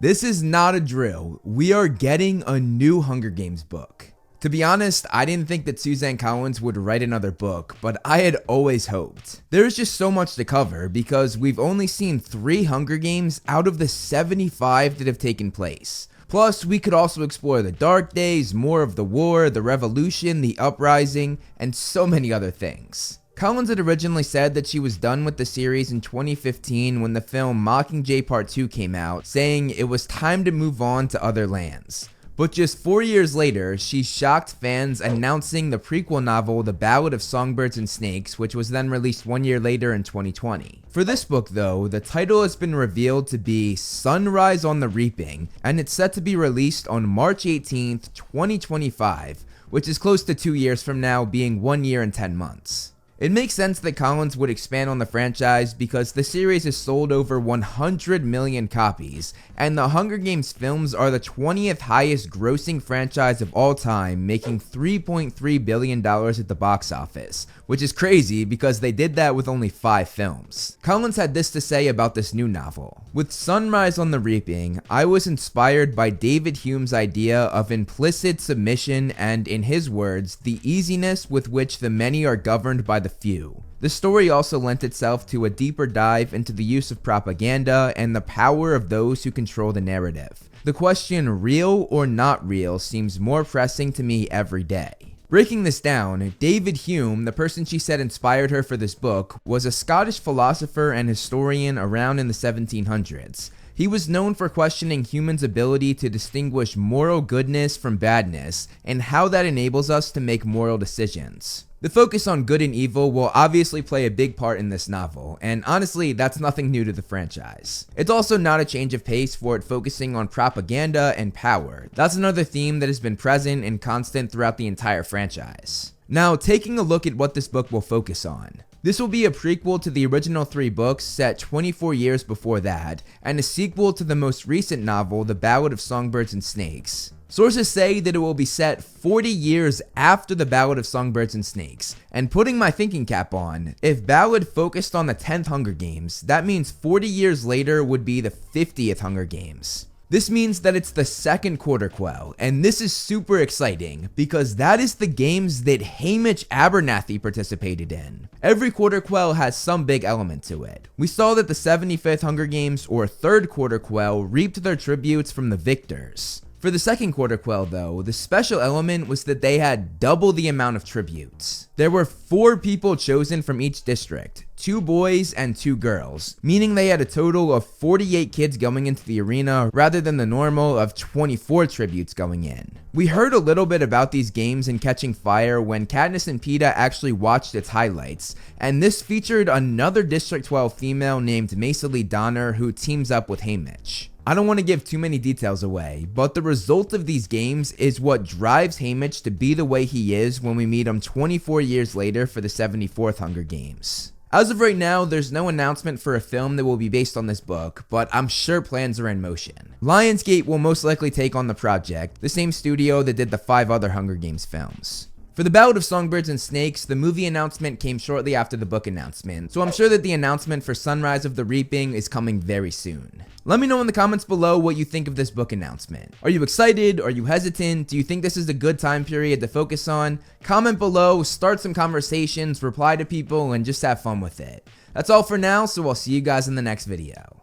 This is not a drill. We are getting a new Hunger Games book. To be honest, I didn't think that Suzanne Collins would write another book, but I had always hoped. There's just so much to cover because we've only seen 3 Hunger Games out of the 75 that have taken place. Plus, we could also explore the Dark Days, more of the war, the revolution, the uprising, and so many other things. Collins had originally said that she was done with the series in 2015 when the film Mockingjay Part 2 came out, saying it was time to move on to other lands. But just 4 years later, she shocked fans announcing the prequel novel The Ballad of Songbirds and Snakes, which was then released 1 year later in 2020. For this book though, the title has been revealed to be Sunrise on the Reaping, and it's set to be released on March 18th, 2025, which is close to 2 years from now, being 1 year and 10 months. It makes sense that Collins would expand on the franchise because the series has sold over 100 million copies, and the Hunger Games films are the 20th highest grossing franchise of all time, making $3.3 billion at the box office, which is crazy because they did that with only 5 films. Collins had this to say about this new novel. With Sunrise on the Reaping, I was inspired by David Hume's idea of implicit submission and, in his words, the easiness with which the many are governed by the few. The story also lent itself to a deeper dive into the use of propaganda and the power of those who control the narrative. The question, real or not real, seems more pressing to me every day. Breaking this down, David Hume, the person she said inspired her for this book, was a Scottish philosopher and historian around in the 1700s. He was known for questioning humans' ability to distinguish moral goodness from badness and how that enables us to make moral decisions. The focus on good and evil will obviously play a big part in this novel, and honestly, that's nothing new to the franchise. It's also not a change of pace for it focusing on propaganda and power. That's another theme that has been present and constant throughout the entire franchise. Now, taking a look at what this book will focus on. This will be a prequel to the original 3 books set 24 years before that, and a sequel to the most recent novel, The Ballad of Songbirds and Snakes. Sources say that it will be set 40 years after The Ballad of Songbirds and Snakes, and putting my thinking cap on, if Ballad focused on the 10th Hunger Games, that means 40 years later would be the 50th Hunger Games. This means that it's the second Quarter Quell, and this is super exciting because that is the games that Haymitch Abernathy participated in. Every Quarter Quell has some big element to it. We saw that the 75th Hunger Games or third Quarter Quell reaped their tributes from the victors. For the second Quarter Quell though, the special element was that they had double the amount of tributes. There were 4 people chosen from each district, 2 boys and 2 girls, meaning they had a total of 48 kids going into the arena rather than the normal of 24 tributes going in. We heard a little bit about these games in Catching Fire when Katniss and Peeta actually watched its highlights, and this featured another District 12 female named Maisa Lee Donner who teams up with Haymitch. I don't want to give too many details away, but the result of these games is what drives Haymitch to be the way he is when we meet him 24 years later for the 74th Hunger Games. As of right now, there's no announcement for a film that will be based on this book, but I'm sure plans are in motion. Lionsgate will most likely take on the project, the same studio that did the 5 other Hunger Games films. For The Ballad of Songbirds and Snakes, the movie announcement came shortly after the book announcement, so I'm sure that the announcement for Sunrise of the Reaping is coming very soon. Let me know in the comments below what you think of this book announcement. Are you excited? Are you hesitant? Do you think this is a good time period to focus on? Comment below, start some conversations, reply to people, and just have fun with it. That's all for now, so I'll see you guys in the next video.